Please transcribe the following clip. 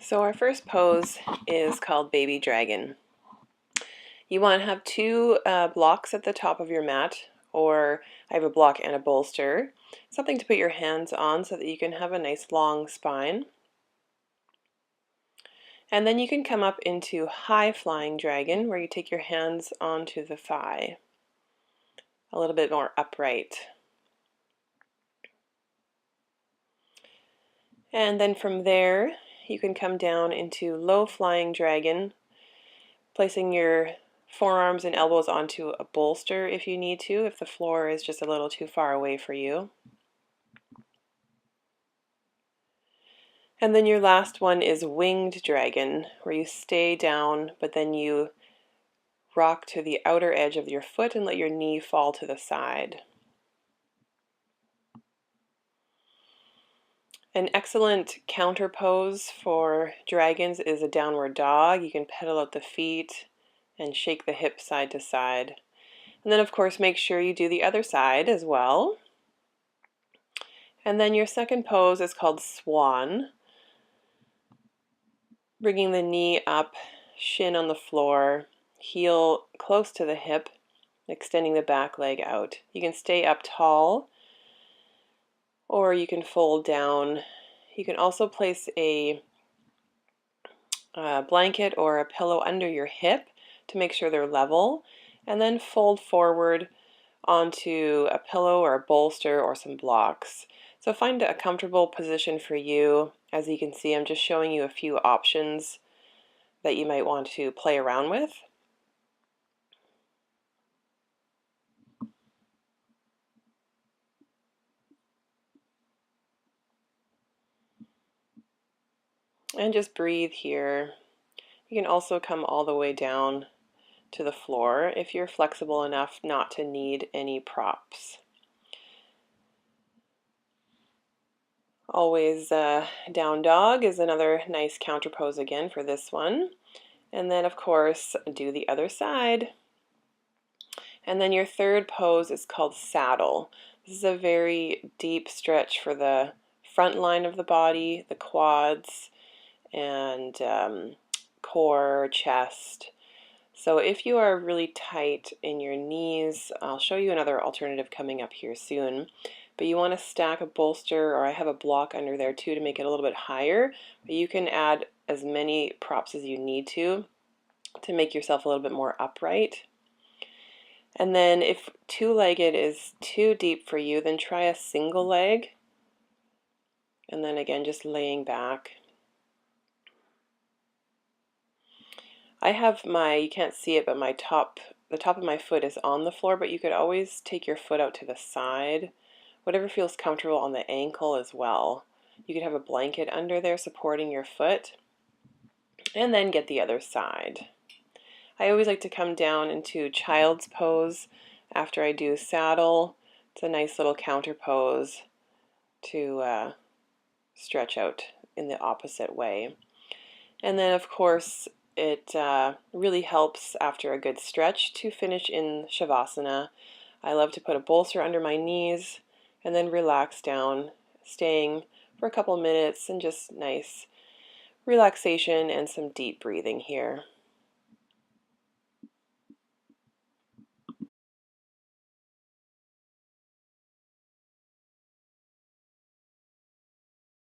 So our first pose is called Baby Dragon. You want to have two blocks at the top of your mat, or I have a block and a bolster, something to put your hands on so that you can have a nice long spine. And then you can come up into High Flying Dragon, where you take your hands onto the thigh, a little bit more upright. And then from there, you can come down into Low Flying Dragon, placing your forearms and elbows onto a bolster if you need to, if the floor is just a little too far away for you. And then your last one is Winged Dragon, where you stay down, but then you rock to the outer edge of your foot and let your knee fall to the side. An excellent counter pose for dragons is a downward dog. You can pedal out the feet and shake the hips side to side. And then of course make sure you do the other side as well. And then your second pose is called Swan. Bringing the knee up, shin on the floor, heel close to the hip, extending the back leg out. You can stay up tall, or you can fold down. You can also place a blanket or a pillow under your hip to make sure they're level, and then fold forward onto a pillow or a bolster or some blocks. So find a comfortable position for you. As you can see, I'm just showing you a few options that you might want to play around with. And just breathe here. You can also come all the way down to the floor if you're flexible enough not to need any props. Always down dog is another nice counter pose again for this one. And then of course do the other side. And then your third pose is called Saddle. This is a very deep stretch for the front line of the body, the quads, and core, chest. So if you are really tight in your knees, I'll show you another alternative coming up here soon, but you want to stack a bolster, or I have a block under there too to make it a little bit higher, but you can add as many props as you need to make yourself a little bit more upright. And then if two-legged is too deep for you, then try a single leg, and then again just laying back. I have my, you can't see it, but the top of my foot is on the floor, but you could always take your foot out to the side, whatever feels comfortable on the ankle as well. You could have a blanket under there supporting your foot, and then get the other side. I always like to come down into Child's Pose after I do Saddle. It's a nice little counter pose to stretch out in the opposite way. And then of course it really helps after a good stretch to finish in Shavasana. I love to put a bolster under my knees and then relax down, staying for a couple minutes and just nice relaxation and some deep breathing here.